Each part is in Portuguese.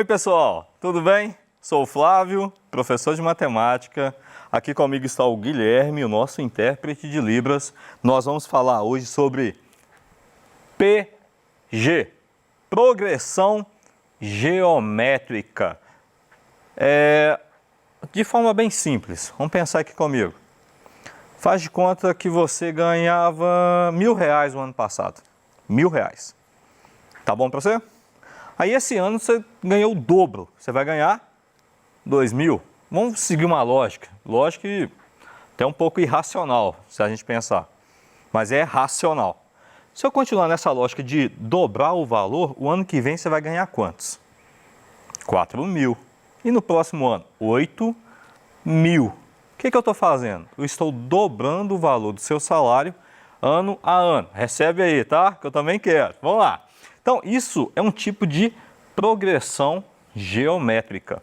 Oi pessoal, tudo bem? Sou o Flávio, professor de matemática. Aqui comigo está o Guilherme, o nosso intérprete de Libras. Nós vamos falar hoje sobre PG, progressão geométrica. De forma bem simples, vamos pensar aqui comigo. Faz de conta que você ganhava R$1.000 no ano passado. R$1.000. Tá bom para você? Aí esse ano você ganhou o dobro. Você vai ganhar R$2.000. Vamos seguir uma lógica. Lógica que até um pouco irracional, se a gente pensar. Mas é racional. Se eu continuar nessa lógica de dobrar o valor, o ano que vem você vai ganhar quantos? R$4.000. E no próximo ano? R$8.000. O que eu estou fazendo? Eu estou dobrando o valor do seu salário ano a ano. Recebe aí, tá? Que eu também quero. Vamos lá. Então, isso é um tipo de progressão geométrica.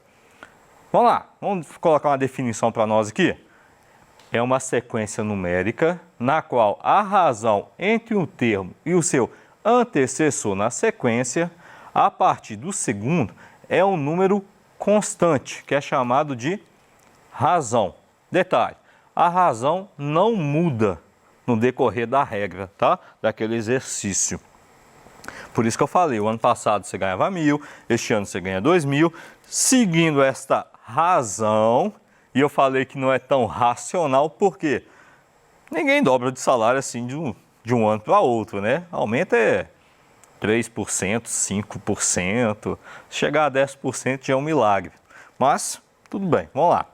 Vamos lá. Vamos colocar uma definição para nós aqui. É uma sequência numérica na qual a razão entre um termo e o seu antecessor na sequência, a partir do segundo, é um número constante, que é chamado de razão. Detalhe, a razão não muda no decorrer da regra, tá? Daquele exercício. Por isso que eu falei, o ano passado você ganhava 1.000, este ano você ganha 2.000. Seguindo esta razão, e eu falei que não é tão racional, porque ninguém dobra de salário assim de um ano para outro, né? Aumenta 3%, 5%, chegar a 10% já é um milagre. Mas, tudo bem, vamos lá.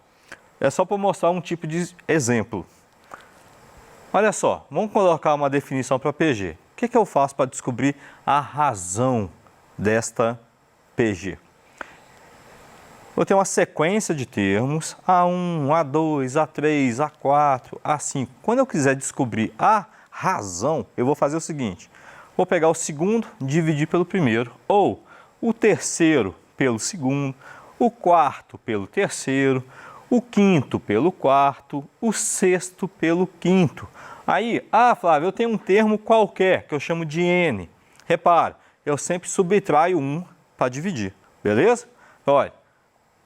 É só para mostrar um tipo de exemplo. Olha só, vamos colocar uma definição para PG. O que eu faço para descobrir a razão desta PG? Eu tenho uma sequência de termos, A1, A2, A3, A4, A5. Quando eu quiser descobrir a razão, eu vou fazer o seguinte. Vou pegar o segundo, dividir pelo primeiro, ou o terceiro pelo segundo, o quarto pelo terceiro, o quinto pelo quarto, o sexto pelo quinto. Aí, Flávio, eu tenho um termo qualquer que eu chamo de N. Repara, eu sempre subtraio 1 para dividir, beleza? Olha,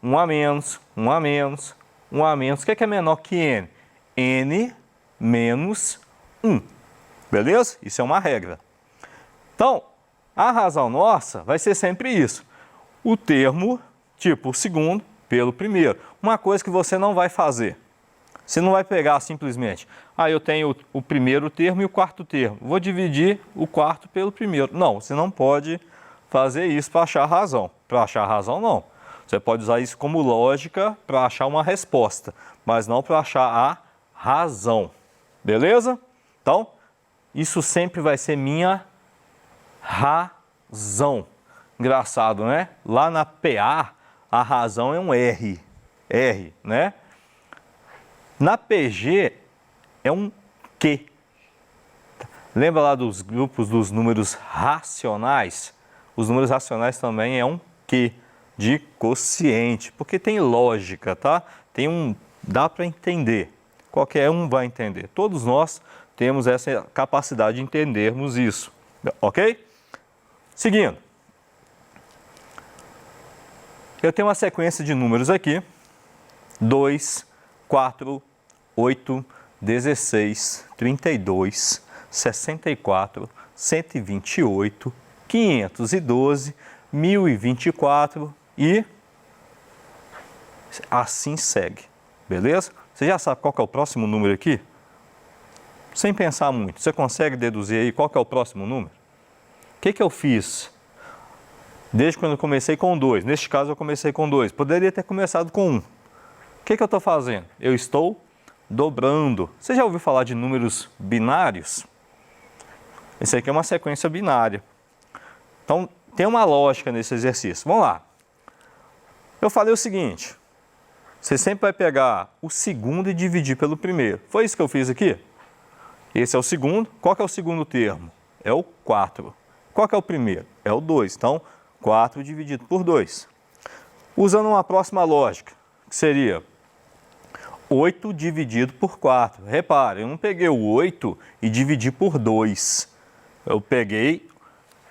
1 a menos, 1 a menos, 1 a menos. O que é menor que N? N menos 1, beleza? Isso é uma regra. Então, a razão nossa vai ser sempre isso. O termo, tipo o segundo, pelo primeiro. Uma coisa que você não vai fazer. Você não vai pegar simplesmente, eu tenho o primeiro termo e o quarto termo. Vou dividir o quarto pelo primeiro. Não, você não pode fazer isso para achar a razão. Para achar a razão, não. Você pode usar isso como lógica para achar uma resposta, mas não para achar a razão. Beleza? Então, isso sempre vai ser minha razão. Engraçado, né? Lá na PA, a razão é um R. R, né? Na PG é um Q. Lembra lá dos grupos dos números racionais? Os números racionais também é um Q de quociente, porque tem lógica, tá? Dá para entender. Qualquer um vai entender. Todos nós temos essa capacidade de entendermos isso, ok? Seguindo. Eu tenho uma sequência de números aqui, 2, 4, 8, 16, 32, 64, 128, 512, 1024 e assim segue, beleza? Você já sabe qual que é o próximo número aqui? Sem pensar muito, você consegue deduzir aí qual que é o próximo número? O que eu fiz? Desde quando eu comecei com 2, neste caso eu comecei com 2, poderia ter começado com 1. O que eu estou fazendo? Eu estou dobrando. Você já ouviu falar de números binários? Esse aqui é uma sequência binária. Então, tem uma lógica nesse exercício. Vamos lá. Eu falei o seguinte, você sempre vai pegar o segundo e dividir pelo primeiro. Foi isso que eu fiz aqui? Esse é o segundo. Qual que é o segundo termo? É o 4. Qual que é o primeiro? É o 2. Então, 4 dividido por 2. Usando uma próxima lógica, que seria 8 dividido por 4. Repare, eu não peguei o 8 e dividi por 2. Eu peguei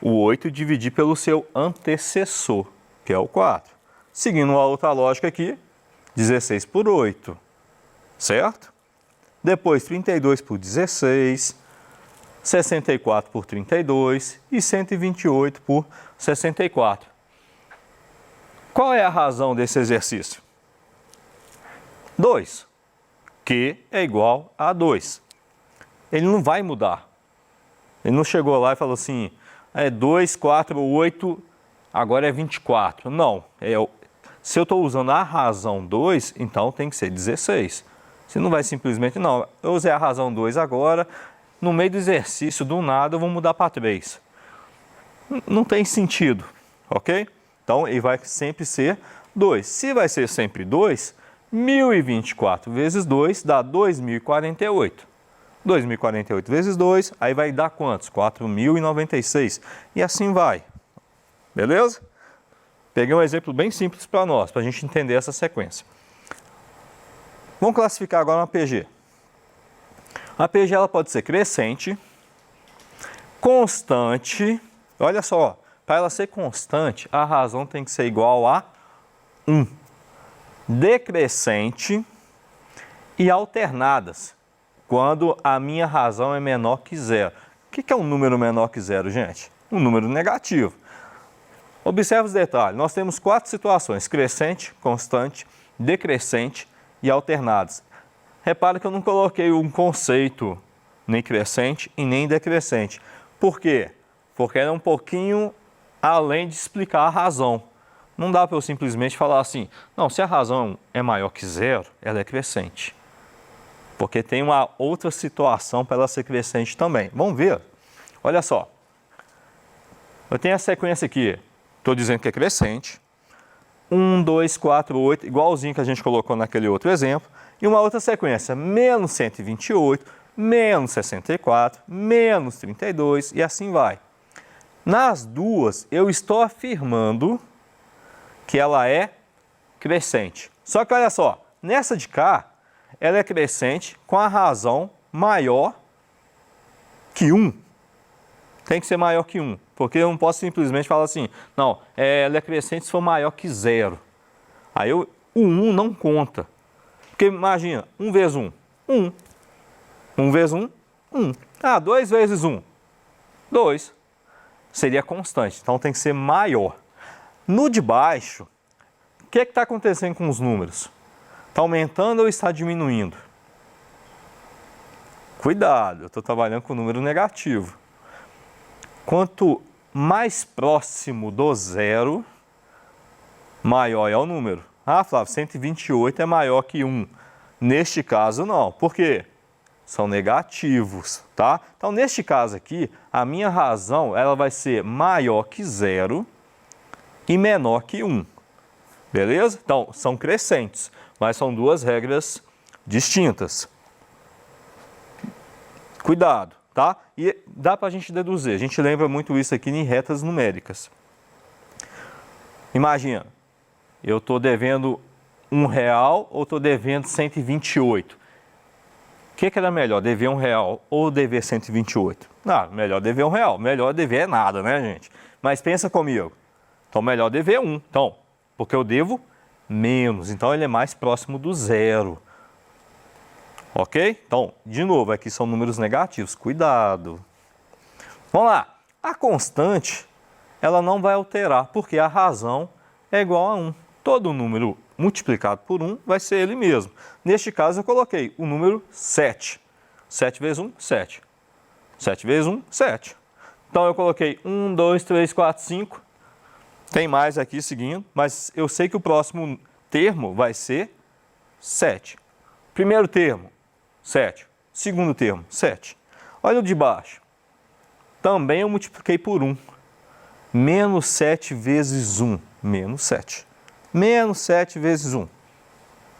o 8 e dividi pelo seu antecessor, que é o 4. Seguindo a outra lógica aqui, 16 por 8, certo? Depois 32 por 16, 64 por 32 e 128 por 64. Qual é a razão desse exercício? 2. Q é igual a 2. Ele não vai mudar. Ele não chegou lá e falou assim, 2, 4, 8, agora é 24. Não, se eu estou usando a razão 2, então tem que ser 16. Você não vai simplesmente, não, eu usei a razão 2 agora, no meio do exercício, do nada, eu vou mudar para 3. Não tem sentido, ok? Então, ele vai sempre ser 2. Se vai ser sempre 2, 1024 vezes 2 dá 2048. 2048 vezes 2, aí vai dar quantos? 4.096. E assim vai. Beleza? Peguei um exemplo bem simples para nós, para a gente entender essa sequência. Vamos classificar agora uma PG. A PG ela pode ser crescente, constante. Olha só, para ela ser constante, a razão tem que ser igual a 1. Decrescente e alternadas, quando a minha razão é menor que 0. O que é um número menor que 0, gente? Um número negativo. Observe os detalhes. Nós temos 4 situações: crescente, constante, decrescente e alternadas. Repara que eu não coloquei um conceito nem crescente e nem decrescente. Por quê? Porque é um pouquinho além de explicar a razão. Não dá para eu simplesmente falar assim, não, se a razão é maior que 0, ela é crescente. Porque tem uma outra situação para ela ser crescente também. Vamos ver. Olha só. Eu tenho a sequência aqui. Estou dizendo que é crescente. 1, 2, 4, 8, igualzinho que a gente colocou naquele outro exemplo. E uma outra sequência, menos 128, menos 64, menos 32 e assim vai. Nas duas, eu estou afirmando que ela é crescente. Só que olha só, nessa de cá, ela é crescente com a razão maior que 1. Tem que ser maior que 1, porque eu não posso simplesmente falar assim, não, ela é crescente se for maior que 0. Aí o 1 não conta. Porque imagina, 1 vezes 1, 1. 1 vezes 1, 1. 2 vezes 1, 2. Seria constante, então tem que ser maior. No de baixo, o que está acontecendo com os números? Está aumentando ou está diminuindo? Cuidado, eu estou trabalhando com número negativo. Quanto mais próximo do 0, maior é o número. Flávio, 128 é maior que 1. Neste caso, não. Por quê? São negativos, tá? Então, neste caso aqui, a minha razão ela vai ser maior que 0 e menor que 1. Beleza? Então, são crescentes, mas são duas regras distintas. Cuidado, tá? E dá para a gente deduzir. A gente lembra muito isso aqui em retas numéricas. Imagina, eu estou devendo R$1 ou estou devendo 128? O que era melhor, dever R$1 ou dever 128? Melhor dever R$1. Melhor dever é nada, né, gente? Mas pensa comigo. Então, melhor dever 1. Então, porque eu devo menos. Então, ele é mais próximo do 0. Ok? Então, de novo, aqui são números negativos. Cuidado. Vamos lá. A constante, ela não vai alterar, porque a razão é igual a 1. Todo número multiplicado por 1 vai ser ele mesmo. Neste caso, eu coloquei o número 7. 7 vezes 1, 7. 7 vezes 1, 7. Então, eu coloquei 1, 2, 3, 4, 5. Tem mais aqui seguindo, mas eu sei que o próximo termo vai ser 7. Primeiro termo, 7. Segundo termo, 7. Olha o de baixo. Também eu multipliquei por 1. Menos 7 vezes 1, menos 7. Menos 7 vezes 1,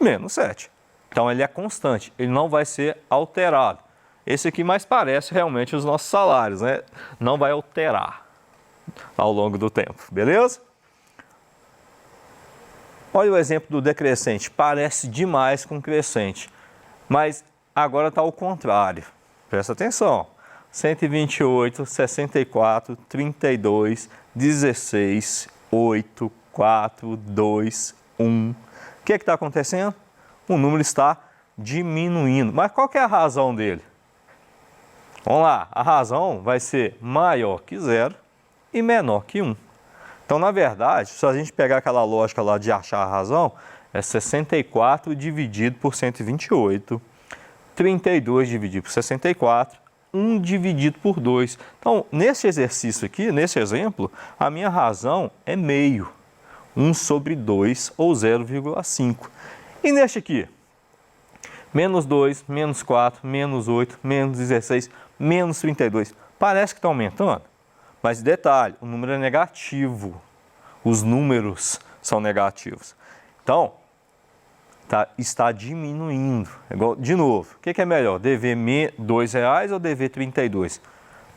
menos 7. Então, ele é constante, ele não vai ser alterado. Esse aqui mais parece realmente os nossos salários, né? Não vai alterar ao longo do tempo, beleza? Olha o exemplo do decrescente, parece demais com crescente, mas agora está ao contrário. Presta atenção. 128, 64, 32, 16, 8, 4, 2, 1. O que está acontecendo? O número está diminuindo. Mas qual que é a razão dele? Vamos lá, a razão vai ser maior que 0 e menor que 1. Então, na verdade, se a gente pegar aquela lógica lá de achar a razão, é 64 dividido por 128, 32 dividido por 64, 1 dividido por 2. Então, nesse exercício aqui, nesse exemplo, a minha razão é meio. 1 sobre 2 ou 0,5. E neste aqui? Menos 2, menos 4, menos 8, menos 16, menos 32. Parece que está aumentando, mas detalhe, o número é negativo. Os números são negativos. Então, está diminuindo. De novo, o que é melhor? Dever R$2 ou dever 32?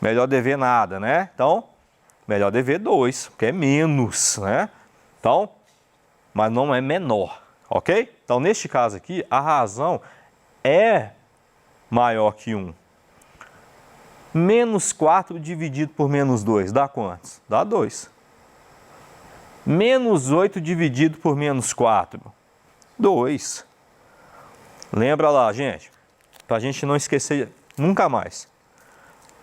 Melhor dever nada, né? Então, melhor dever 2, porque é menos, né? Então, mas não é menor, ok? Então, neste caso aqui, a razão é maior que 1. Menos 4 dividido por menos 2, dá quantos? Dá 2. Menos 8 dividido por menos 4, 2. Lembra lá, gente, para a gente não esquecer nunca mais.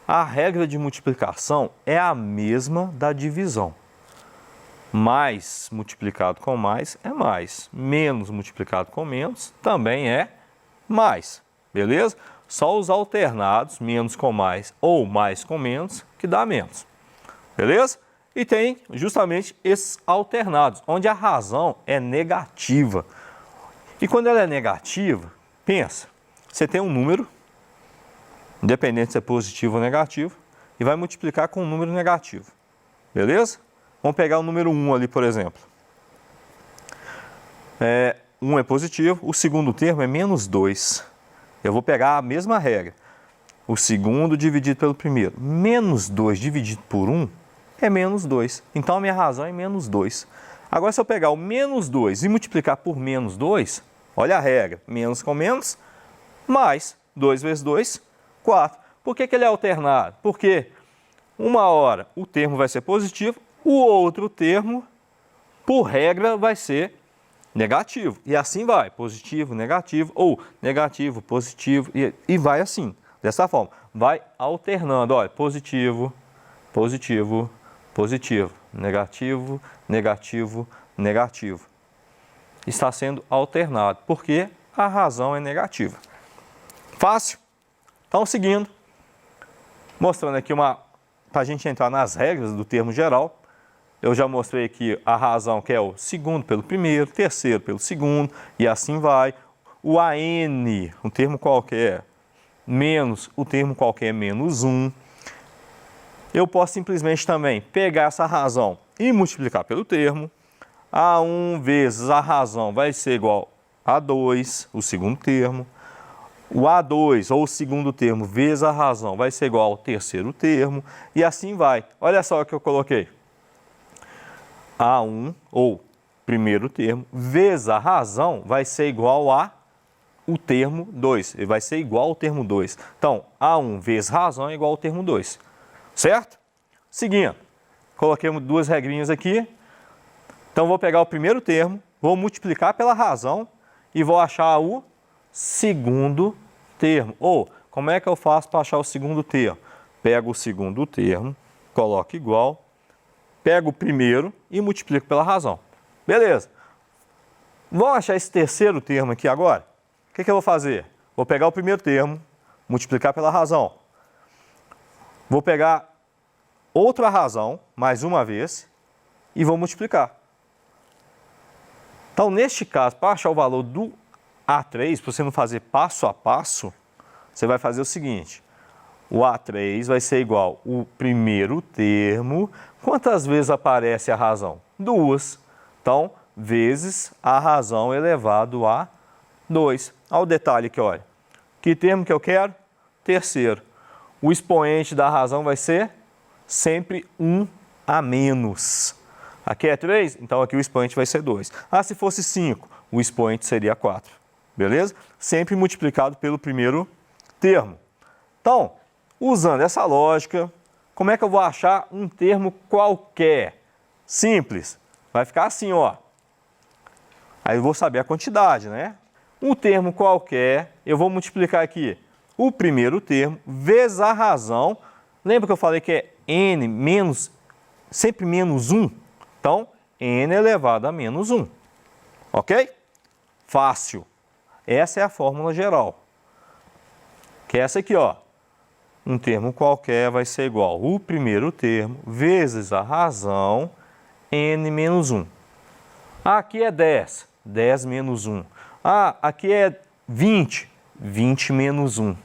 A regra de multiplicação é a mesma da divisão. Mais multiplicado com mais é mais. Menos multiplicado com menos também é mais. Beleza? Só os alternados, menos com mais ou mais com menos, que dá menos. Beleza? E tem justamente esses alternados, onde a razão é negativa. E quando ela é negativa, pensa, você tem um número, independente se é positivo ou negativo, e vai multiplicar com um número negativo. Beleza? Vamos pegar o número 1 ali, por exemplo. 1 é positivo, o segundo termo é menos 2. Eu vou pegar a mesma regra. O segundo dividido pelo primeiro. Menos 2 dividido por 1 é menos 2. Então, a minha razão é menos 2. Agora, se eu pegar o menos 2 e multiplicar por menos 2, olha a regra. Menos com menos, mais 2 vezes 2, 4. Por que ele é alternado? Porque uma hora o termo vai ser positivo, o outro termo, por regra, vai ser negativo. E assim vai, positivo, negativo, ou negativo, positivo, e vai assim, dessa forma. Vai alternando, olha, positivo, positivo, positivo, negativo, negativo, negativo. Está sendo alternado, porque a razão é negativa. Fácil? Então, seguindo, mostrando aqui para a gente entrar nas regras do termo geral. Eu já mostrei aqui a razão, que é o segundo pelo primeiro, terceiro pelo segundo, e assim vai. O AN, um termo qualquer, menos o termo qualquer menos 1. Eu posso simplesmente também pegar essa razão e multiplicar pelo termo. A1 vezes a razão vai ser igual a 2, o segundo termo. O A2, ou o segundo termo, vezes a razão vai ser igual ao terceiro termo. E assim vai. Olha só o que eu coloquei. A1, ou primeiro termo, vezes a razão vai ser igual a o termo 2. Ele vai ser igual ao termo 2. Então, A1 vezes razão é igual ao termo 2. Certo? Seguindo, coloquei duas regrinhas aqui. Então, vou pegar o primeiro termo, vou multiplicar pela razão e vou achar o segundo termo. Ou, como é que eu faço para achar o segundo termo? Pego o segundo termo, coloco igual, pego o primeiro e multiplico pela razão. Beleza. Vamos achar esse terceiro termo aqui agora? O que eu vou fazer? Vou pegar o primeiro termo, multiplicar pela razão. Vou pegar outra razão, mais uma vez, e vou multiplicar. Então, neste caso, para achar o valor do A3, para você não fazer passo a passo, você vai fazer o seguinte. O A3 vai ser igual ao primeiro termo. Quantas vezes aparece a razão? 2. Então, vezes a razão elevado a 2. Olha o detalhe aqui, olha. Que termo que eu quero? Terceiro. O expoente da razão vai ser sempre 1 a menos. Aqui é 3, então aqui o expoente vai ser 2. Ah, se fosse 5, o expoente seria 4. Beleza? Sempre multiplicado pelo primeiro termo. Então, usando essa lógica, como é que eu vou achar um termo qualquer? Simples. Vai ficar assim, ó. Aí eu vou saber a quantidade, né? Um termo qualquer, eu vou multiplicar aqui o primeiro termo vezes a razão. Lembra que eu falei que é n menos, sempre menos 1? Então, n elevado a menos 1. Ok? Fácil. Essa é a fórmula geral. Que é essa aqui, ó. Um termo qualquer vai ser igual o primeiro termo vezes a razão n menos 1. Aqui é 10, 10 menos 1. Ah, aqui é 20, 20 menos 1.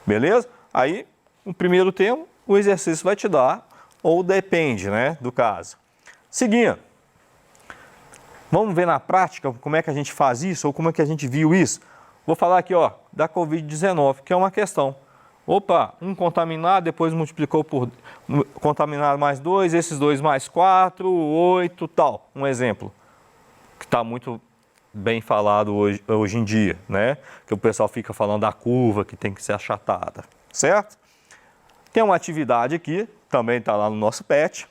Beleza? Aí, o primeiro termo, o exercício vai te dar, ou depende, né, do caso. Seguindo. Vamos ver na prática como é que a gente faz isso, ou como é que a gente viu isso. Vou falar aqui, ó, da Covid-19, que é uma questão. Opa, um contaminado, depois multiplicou por contaminado mais 2, esses 2 mais 4, 8, tal. Um exemplo que está muito bem falado hoje em dia, né? Que o pessoal fica falando da curva que tem que ser achatada, certo? Tem uma atividade aqui, também está lá no nosso PET.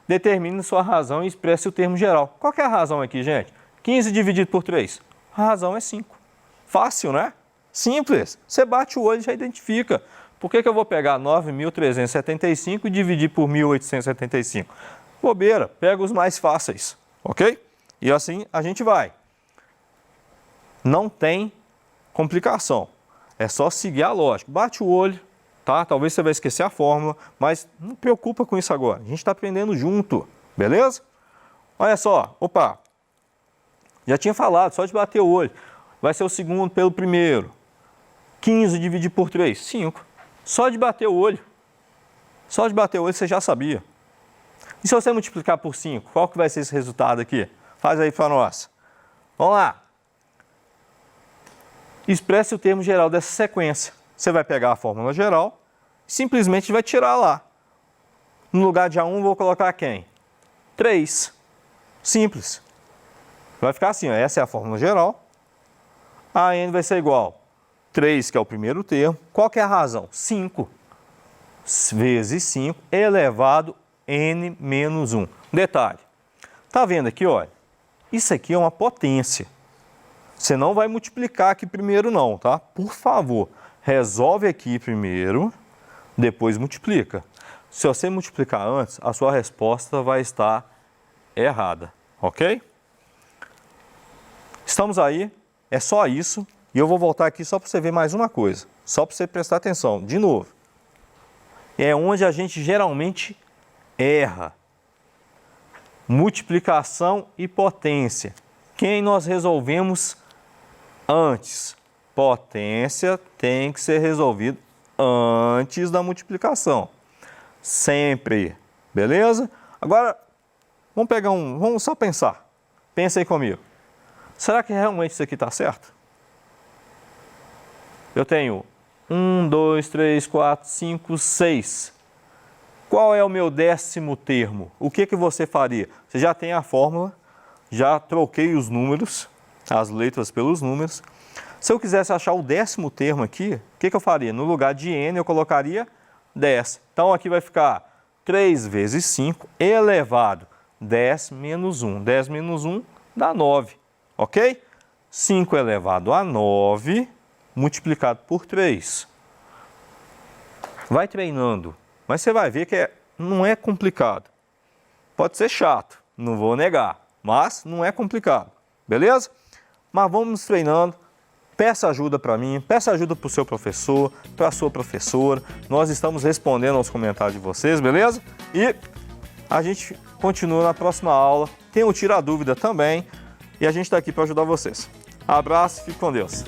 Determine sua razão e expresse o termo geral. Qual que é a razão aqui, gente? 15 dividido por 3. A razão é 5. Fácil, né? Simples. Você bate o olho e já identifica. Por que eu vou pegar 9.375 e dividir por 1.875? Bobeira, pega os mais fáceis, ok? E assim a gente vai. Não tem complicação. É só seguir a lógica. Bate o olho, tá? Talvez você vai esquecer a fórmula, mas não preocupa com isso agora. A gente está aprendendo junto, beleza? Olha só, opa, já tinha falado, só de bater o olho. Vai ser o segundo pelo primeiro. 15 dividido por 3, 5. Só de bater o olho. Só de bater o olho você já sabia. E se você multiplicar por 5, qual que vai ser esse resultado aqui? Faz aí para nós. Vamos lá. Expresse o termo geral dessa sequência. Você vai pegar a fórmula geral e simplesmente vai tirar lá. No lugar de A1, vou colocar quem? 3. Simples. Vai ficar assim, ó. Essa é a fórmula geral. A n vai ser igual 3, que é o primeiro termo. Qual que é a razão? 5 vezes 5 elevado n menos 1. Detalhe. Tá vendo aqui, olha? Isso aqui é uma potência. Você não vai multiplicar aqui primeiro não, tá? Por favor, resolve aqui primeiro, depois multiplica. Se você multiplicar antes, a sua resposta vai estar errada, ok? Estamos aí, é só isso. E eu vou voltar aqui só para você ver mais uma coisa, só para você prestar atenção, de novo. É onde a gente geralmente erra. Multiplicação e potência. Quem nós resolvemos antes? Potência tem que ser resolvido antes da multiplicação. Sempre, beleza? Agora, vamos só pensar. Pensa aí comigo. Será que realmente isso aqui está certo? Eu tenho 1, 2, 3, 4, 5, 6. Qual é o meu 10º termo? O que você faria? Você já tem a fórmula, já troquei os números, as letras pelos números. Se eu quisesse achar o 10º termo aqui, o que eu faria? No lugar de n eu colocaria 10. Então aqui vai ficar 3 vezes 5 elevado 10 menos 1. 10 menos 1 dá 9, ok? 5 elevado a 9 multiplicado por 3. Vai treinando, mas você vai ver que não é complicado. Pode ser chato, não vou negar, mas não é complicado, beleza? Mas vamos treinando, peça ajuda para mim, peça ajuda para o seu professor, para a sua professora. Nós estamos respondendo aos comentários de vocês, beleza? E a gente continua na próxima aula, tem o Tira Dúvida também, e a gente está aqui para ajudar vocês. Abraço, fique com Deus.